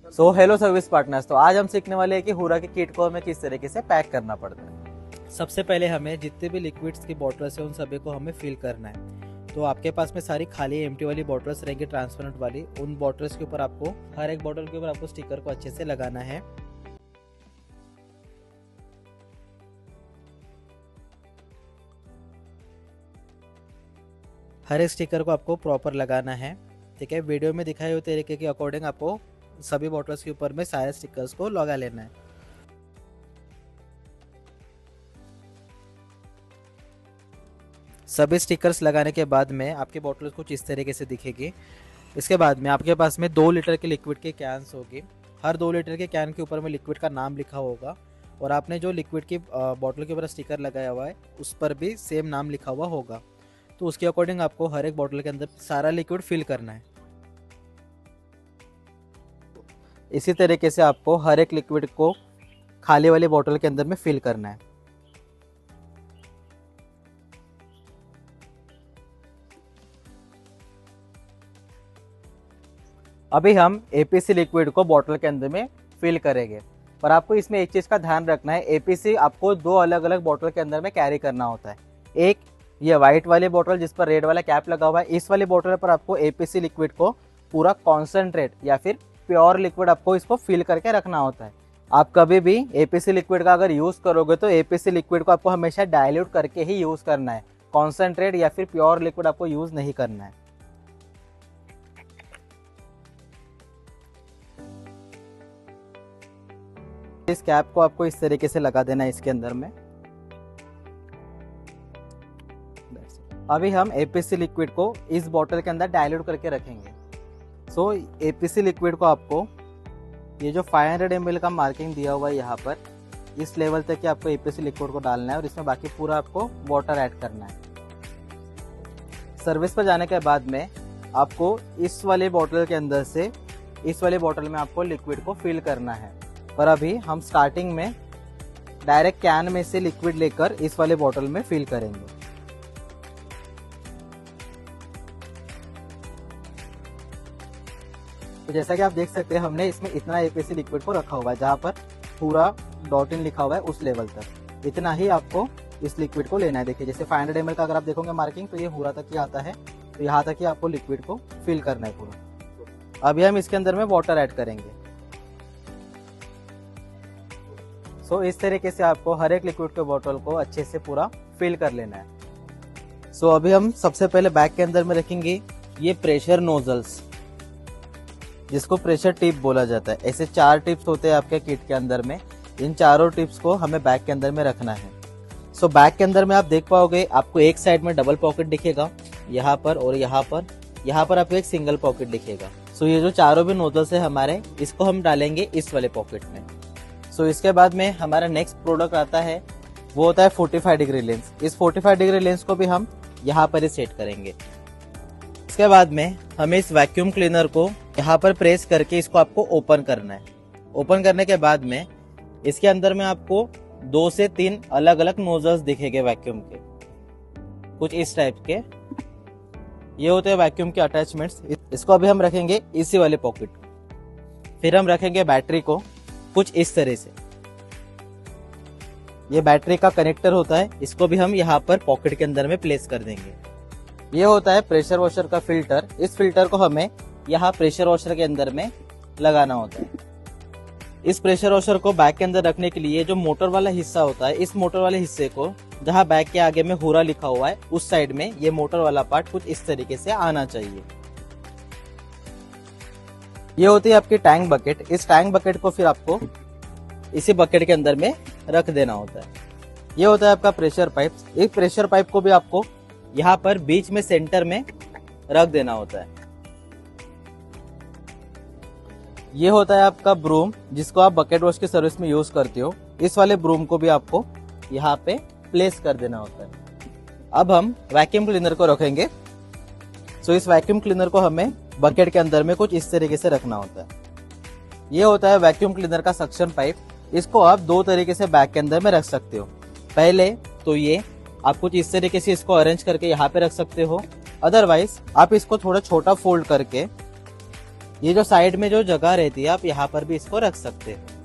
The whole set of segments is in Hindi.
सो हेलो सर्विस पार्टनर्स, तो आज हम सीखने वाले हैं कि हुरा के किट को हमें किस तरीके से पैक करना पड़ता है। सबसे पहले हमें जितने भी लिक्विड्स की बॉटल्स है उन सभी को हमें फिल करना है। तो आपके पास में सारी खाली एम्प्टी वाली बॉटल्स रहेंगी ट्रांसपेरेंट वाली। उन बॉटल्स के ऊपर आपको हर एक बॉटल के ऊपर आपको स्टिकर को अच्छे से लगाना है। हर एक स्टिकर को आपको प्रॉपर लगाना है, ठीक है। वीडियो में दिखाए हुए तरीके के अकॉर्डिंग आपको सभी बॉटल्स के ऊपर में सारे स्टिकर्स को लगा लेना है। सभी स्टिकर्स लगाने के बाद में आपकी बॉटल्स कुछ इस तरीके से दिखेगी। इसके बाद में आपके पास में 2 लीटर के लिक्विड के कैंस होगी। हर 2 लीटर के कैन के ऊपर में लिक्विड का नाम लिखा होगा और आपने जो लिक्विड की बॉटल के ऊपर स्टिकर लगाया हुआ है उस पर भी सेम नाम लिखा हुआ होगा। तो उसके अकॉर्डिंग आपको हर एक बॉटल के अंदर सारा लिक्विड फिल करना है। इसी तरीके से आपको हर एक लिक्विड को खाली वाली बॉटल के अंदर में फिल करना है। अभी हम एपीसी लिक्विड को बॉटल के अंदर में फिल करेंगे, पर आपको इसमें एक चीज़ का ध्यान रखना है। एपीसी आपको 2 अलग अलग बॉटल के अंदर में कैरी करना होता है। एक ये वाइट वाली बॉटल जिस पर रेड वाला कैप लगा हुआ है, इस वाली बॉटल पर आपको एपीसी लिक्विड को पूरा कॉन्सेंट्रेट या फिर प्योर लिक्विड आपको इसको फिल करके रखना होता है। आप कभी भी एपीसी लिक्विड का अगर यूज़ करोगे तो एपीसी लिक्विड को आपको हमेशा डाइल्यूट करके ही यूज़ करना है। कॉन्सेंट्रेट या फिर प्योर लिक्विड आपको यूज़ नहीं करना है। इस कैप को आपको इस तरीके से लगा देना है इसके अंदर में। अभी हम एपीसी लिक्विड को इस बॉटल के अंदर डाइल्यूट करके रखेंगे। सो एपीसी लिक्विड को आपको ये जो 500 ml का मार्किंग दिया हुआ है यहाँ पर, इस लेवल तक कि आपको एपीसी लिक्विड को डालना है और इसमें बाकी पूरा आपको वाटर ऐड करना है। सर्विस पर जाने के बाद में आपको इस वाले बॉटल के अंदर से इस वाले बॉटल में आपको लिक्विड को फिल करना है। पर अभी हम स्टार्टिंग में डायरेक्ट कैन में से लिक्विड लेकर इस वाले बॉटल में फिल करेंगे। तो जैसा कि आप देख सकते हैं हमने इसमें इतना एपीसी लिक्विड को रखा हुआ है, जहाँ पर पूरा डॉट इन लिखा हुआ है उस लेवल तक। इतना ही आपको इस लिक्विड को लेना है। देखिए जैसे 500 ml का अगर आप देखोगे मार्किंग तो ये पूरा तक ही आता है, तो यहाँ तक ही आपको लिक्विड को फिल करना है पूरा। अभी हम इसके अंदर में वाटर ऐड करेंगे। सो इस तरीके से आपको हर एक लिक्विड के बोतल को अच्छे से पूरा फिल कर लेना है। सो अभी हम सबसे पहले बैग के अंदर में रखेंगे ये प्रेशर नोजल्स, जिसको प्रेशर टिप बोला जाता है। ऐसे 4 टिप्स होते हैं आपके किट के अंदर में। इन चारों टिप्स को हमें बैग के अंदर में रखना है। सो बैग के अंदर में आप देख पाओगे आपको एक साइड में डबल पॉकेट दिखेगा यहाँ पर, और यहाँ पर आपको एक सिंगल पॉकेट दिखेगा। सो ये जो चारों भी नोजल्स है हमारे, इसको हम डालेंगे इस वाले पॉकेट में। सो इसके बाद में हमारा नेक्स्ट प्रोडक्ट आता है, वो होता है 45 डिग्री लेंस। इस 45 डिग्री लेंस को भी हम यहाँ पर ही सेट करेंगे। इसके बाद में हमें इस वैक्यूम क्लीनर को यहाँ पर प्रेस करके इसको आपको ओपन करना है। ओपन करने के बाद में इसके अंदर में आपको 2 से 3 अलग अलग नोजल्स दिखेंगे वैक्यूम के, कुछ इस टाइप के। ये होते हैं वैक्यूम के अटैचमेंट्स। इसको अभी हम रखेंगे इसी वाले पॉकेट। फिर हम रखेंगे बैटरी को कुछ इस तरह से। ये बैटरी का कनेक्टर होता है, इसको भी हम यहाँ पर पॉकेट के अंदर में प्लेस कर देंगे। ये होता है प्रेशर वॉशर का फिल्टर। इस फिल्टर को हमें यहाँ प्रेशर वॉशर के अंदर में लगाना होता है। इस प्रेशर वॉशर को बैग के अंदर रखने के लिए जो मोटर वाला हिस्सा होता है, इस मोटर वाले हिस्से को जहाँ बैग के आगे में हुरा लिखा हुआ है उस साइड में ये मोटर वाला पार्ट कुछ इस तरीके से आना चाहिए। ये होती है आपकी टैंक बकेट। इस टैंक बकेट को फिर आपको इसी बकेट के अंदर में रख देना होता है। ये होता है आपका प्रेशर पाइप। इस प्रेशर पाइप को भी आपको यहाँ पर बीच में सेंटर में रख देना होता है। ये होता है आपका ब्रूम, जिसको आप बकेट वॉश की सर्विस में यूज करते हो। इस वाले ब्रूम को भी आपको यहाँ पे प्लेस कर देना होता है। अब हम वैक्यूम क्लीनर को रखेंगे। सो इस वैक्यूम क्लीनर को हमें बकेट के अंदर में कुछ इस तरीके से रखना होता है। ये होता है वैक्यूम क्लीनर का सक्शन पाइप। इसको आप 2 तरीके से बैग के अंदर में रख सकते हो। पहले तो ये आप कुछ इस तरीके से इसको अरेंज करके यहाँ पे रख सकते हो। अदरवाइज आप इसको थोड़ा छोटा फोल्ड करके ये जो साइड में जो जगह रहती है आप यहाँ पर भी इसको रख सकते हैं।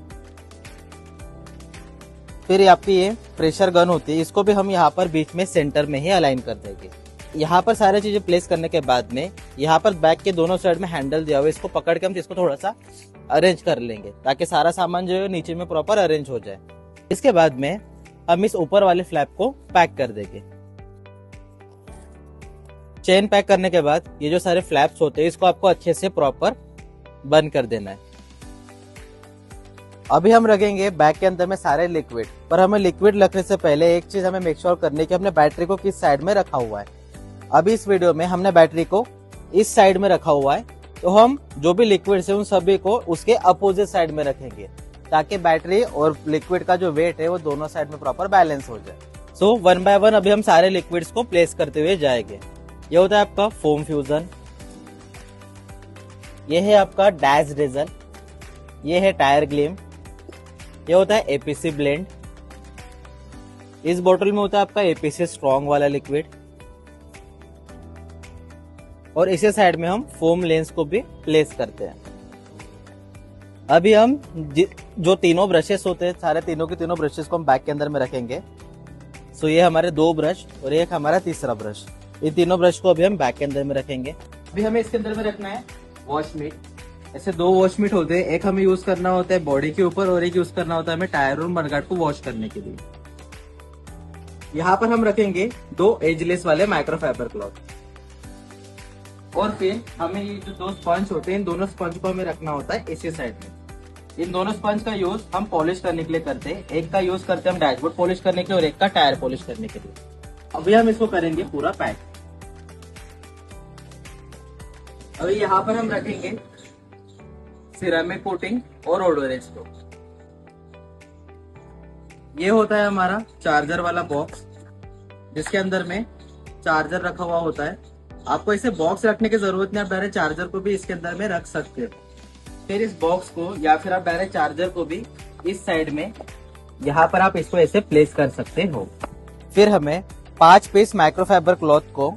फिर आपकी ये प्रेशर गन होती है, इसको भी हम यहाँ पर बीच में सेंटर में ही अलाइन कर देंगे। यहाँ पर सारी चीजें प्लेस करने के बाद में यहाँ पर बैक के दोनों साइड में हैंडल दिया हुआ है, इसको पकड़ के हम इसको थोड़ा सा अरेंज कर लेंगे ताकि सारा सामान जो है नीचे में प्रॉपर अरेंज हो जाए। इसके बाद में हम इस ऊपर वाले फ्लैप को पैक कर देंगे। चेन पैक करने के बाद ये जो सारे फ्लैप्स होते हैं इसको आपको अच्छे से प्रॉपर बंद कर देना है। अभी हम रखेंगे बैग के अंदर में सारे लिक्विड, पर हमें लिक्विड रखने से पहले एक चीज हमें मेक श्योर करनी कि हमने बैटरी को किस साइड में रखा हुआ है। अभी इस वीडियो में हमने बैटरी को इस साइड में रखा हुआ है, तो हम जो भी लिक्विड है उन सभी को उसके अपोजिट साइड में रखेंगे ताकि बैटरी और लिक्विड का जो वेट है वो दोनों साइड में प्रॉपर बैलेंस हो जाए। सो वन बाय वन अभी हम सारे लिक्विड्स को प्लेस करते हुए जाएंगे। ये होता है आपका फोम फ्यूजन, ये है आपका डैश डीजल, ये है टायर ग्लीम, ये होता है एपीसी ब्लेंड, इस बोतल में होता है आपका एपीसी स्ट्रॉन्ग वाला लिक्विड, और इसी साइड में हम फोम लेंस को भी प्लेस करते हैं। अभी हम जो तीनों ब्रशेस होते हैं सारे तीनों के तीनों ब्रशेस को हम बैग के अंदर में रखेंगे। सो ये हमारे 2 ब्रश और एक हमारा तीसरा ब्रश, ये तीनों ब्रश को अभी हम बैग के अंदर में रखेंगे। अभी हमें इसके अंदर में रखना है वॉश मीट। ऐसे 2 वॉश मीट होते हैं, एक हमें यूज करना होता है बॉडी के ऊपर और एक यूज करना होता है हमें टायर और मडगार्ड को वॉश करने के लिए। यहाँ पर हम रखेंगे 2 एजलेस वाले माइक्रोफाइबर क्लॉथ, और फिर हमें ये जो 2 स्पंज होते हैं इन दोनों स्पंज को हमें रखना होता है इसी साइड में। इन दोनों स्पंज का यूज हम पॉलिश करने के लिए करते हैं, एक का यूज करते हैं हम डैशबोर्ड पॉलिश करने के लिए और एक का टायर पॉलिश करने के लिए। अभी हम इसको करेंगे पूरा पैक। अभी यहाँ पर हम रखेंगे सिरेमिक कोटिंग और ओडोरेज को। ये होता है हमारा चार्जर वाला बॉक्स जिसके अंदर में चार्जर रखा हुआ होता है। आपको इसे बॉक्स रखने की जरूरत नहीं, आप डायरेक्ट चार्जर को भी इसके अंदर में रख सकते हो। फिर इस बॉक्स को या फिर आप डायरेक्ट चार्जर को भी इस साइड में यहाँ पर आप इसको ऐसे प्लेस कर सकते हो। फिर हमें 5 पीस माइक्रोफाइबर क्लॉथ को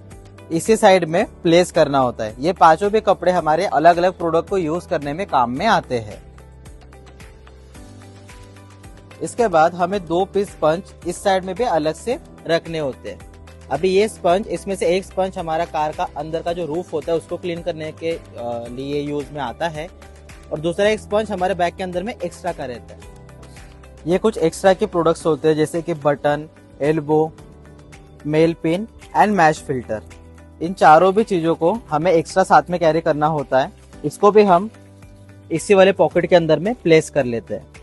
इसी साइड में प्लेस करना होता है। ये पांचों भी कपड़े हमारे अलग अलग प्रोडक्ट को यूज करने में काम में आते हैं। इसके बाद हमें 2 पीस स्पंज इस साइड में भी अलग से रखने होते हैं। अभी ये स्पंज, इसमें से एक स्पंज हमारा कार का अंदर का जो रूफ होता है उसको क्लीन करने के लिए यूज में आता है, और दूसरा एक स्पंज हमारे बैग के अंदर में एक्स्ट्रा का रहता है। ये कुछ एक्स्ट्रा के प्रोडक्ट्स होते हैं जैसे कि button, elbow, male pin and mesh filter. इन चारों भी चीजों को हमें एक्स्ट्रा साथ में कैरी करना होता है। इसको भी हम इसी वाले पॉकेट के अंदर में प्लेस कर लेते हैं।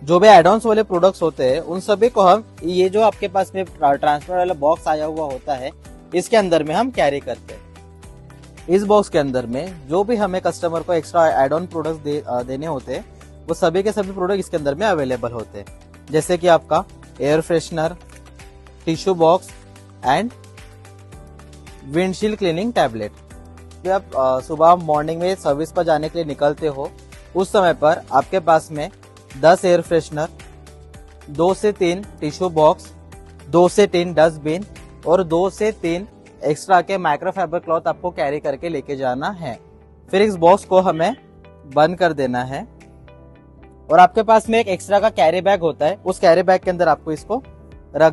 जो भी एडॉन्स वाले प्रोडक्ट्स होते हैं उन सभी को हम ये जो आपके पास में ट्रांसफर वाला बॉक्स आया हुआ होता है इसके अंदर में हम कैरी करते हैं। इस बॉक्स के अंदर में जो भी हमें कस्टमर को एक्स्ट्रा एड ऑन प्रोडक्ट्स देने होते हैं वो सभी के सभी प्रोडक्ट इसके अंदर में अवेलेबल होते हैं, जैसे कि आपका air freshener, tissue box and windshield cleaning tablet. जब आप सुबह मॉर्निंग में सर्विस पर जाने के लिए निकलते हो उस समय पर आपके पास में 10 एयर फ्रेशनर, 2 से 3 टिश्यू बॉक्स, 2 से 3 डस्टबिन और 2 से 3 एक्स्ट्रा के माइक्रोफाइबर क्लॉथ आपको कैरी करके लेके जाना है। फिर इस बॉक्स को हमें बंद कर देना है, और आपके पास में एक एक्स्ट्रा का कैरी बैग होता है, उस कैरी बैग के अंदर आपको इसको